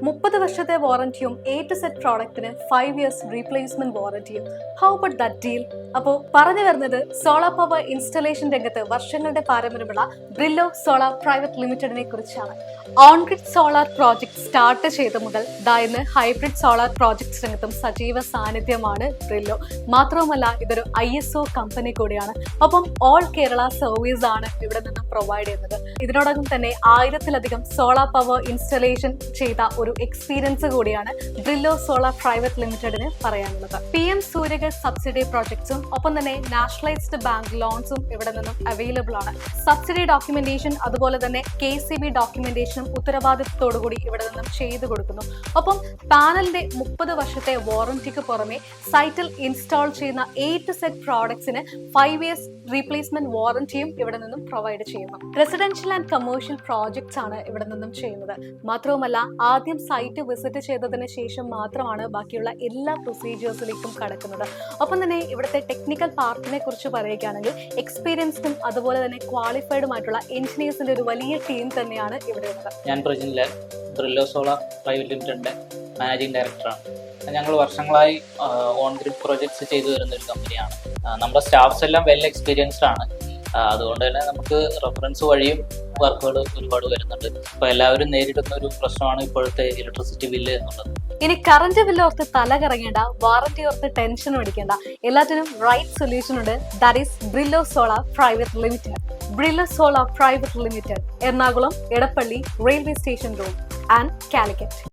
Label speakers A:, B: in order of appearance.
A: 30 വർഷത്തെ വാറന്റിയും A to Z പ്രോഡക്റ്റിന് 5 years റീപ്ലേസ്മെന്റ് വാറന്റിയും. How about that deal? അപ്പോൾ പറഞ്ഞു വരുന്നത് സോളാർ പവർ ഇൻസ്റ്റലേഷൻ രംഗത്ത് വർഷങ്ങളുടെ പാരമ്പര്യമുള്ള ബ്രില്ലോ സോളാർ പ്രൈവറ്റ് ലിമിറ്റഡിനെ കുറിച്ചാണ്. On grid solar project start ചെയ്ത മുതൽ ഇന്ന് ഹൈബ്രിഡ് സോളാർ പ്രോജക്ട്സ് രംഗത്തും സജീവ സാന്നിധ്യമാണ് ബ്രില്ലോ. മാത്രവുമല്ല ഇതൊരു ISO കമ്പനി കൂടിയാണ്. ഒപ്പം ഓൾ കേരള സർവീസ് ആണ് ഇവിടെ നിന്നും പ്രൊവൈഡ് ചെയ്യുന്നത്. ഇതിനോടകം തന്നെ 1000-ലധികം സോളാർ പവർ ഇൻസ്റ്റലേഷൻ ചെയ്ത ഒരു എക്സ്പീരിയൻസ് കൂടിയാണ് ബ്രില്ലോ സോളാർ പ്രൈവറ്റ് ലിമിറ്റഡിന് പറയാനുള്ളത്. PM സൂര്യഗർ സബ്സിഡി പ്രോജക്ട്സും ഒപ്പം തന്നെ നാഷണലൈസ്ഡ് ബാങ്ക് ലോൺസും ഇവിടെ നിന്നും അവൈലബിൾ ആണ്. സബ്സിഡി ഡോക്യുമെന്റേഷൻ അതുപോലെ തന്നെ KCB ഡോക്യുമെന്റേഷനും ഉത്തരവാദിത്തത്തോടുകൂടി ഇവിടെ നിന്നും ചെയ്തു കൊടുക്കുന്നു. ഒപ്പം പാനലിന്റെ 30 വർഷത്തെ വാറന്റിക്ക് പുറമെ സൈറ്റിൽ ഇൻസ്റ്റാൾ ചെയ്യുന്ന A to Z പ്രോഡക്ട്സിന് 5 years റീപ്ലേസ്മെന്റ് വാറന്റിയും ഇവിടെ നിന്നും പ്രൊവൈഡ് ചെയ്യുന്നു. റെസിഡൻഷ്യൽ ആൻഡ് കമേഴ്ഷ്യൽ പ്രോജക്ട്സ് ആണ് ഇവിടെ നിന്നും ചെയ്യുന്നത്. മാത്രവുമല്ല ആദ്യം സൈറ്റ് വിസിറ്റ് ചെയ്തതിന് ശേഷം മാത്രമാണ് ബാക്കിയുള്ള എല്ലാ പ്രൊസീജിയേഴ്സിലേക്കും കടക്കുന്നത്. ഒപ്പം തന്നെ ഇവിടുത്തെ ടെക്നിക്കൽ പാർട്ടിനെ കുറിച്ച് പറയുകയാണെങ്കിൽ എക്സ്പീരിയൻസ്ഡും അതുപോലെ തന്നെ ക്വാളിഫൈഡുമായിട്ടുള്ള എഞ്ചിനീയേഴ്സിന്റെ ഒരു വലിയ ടീം തന്നെയാണ് ഇവിടെ ഉള്ളത്.
B: ഞാൻ പ്രജിൻലാൽ, ബ്രില്ലോ സോളാർ പ്രൈവറ്റ് ലിമിറ്റഡിന്റെ മാനേജിംഗ് ഡയറക്ടറാണ്. ഞങ്ങൾ വർഷങ്ങളായി ഓൺ ഗ്രിഡ് പ്രോജക്ട്സ് ചെയ്തു വരുന്ന ഒരു കമ്പനിയാണ്. നമ്മുടെ സ്റ്റാഫ്സ് എല്ലാം വെൽ എക്സ്പീരിയൻസ്ഡ് ആണ്. അതുകൊണ്ട് തന്നെ നമുക്ക് റെഫറൻസ് വഴിയും വർക്കുകൾ ഒരുപാട് വരുന്നുണ്ട്. അപ്പോൾ എല്ലാവരും നേരിടുന്ന ഒരു പ്രശ്നമാണ് ഇപ്പോഴത്തെ ഇലക്ട്രിസിറ്റി ബില്ല് എന്നുള്ളത്.
A: ഇനി കറന്റ് ബില്ല് ഓർത്ത് തല കറങ്ങേണ്ട, വാറന്റി ഓർത്ത് ടെൻഷൻ അടിക്കേണ്ട, എല്ലാത്തിനും റൈറ്റ് സൊല്യൂഷൻ ഉണ്ട്. That is Brillo solar private limited. Brillo solar private limited, Ernakulam, Edappally, railway station road and Calicut.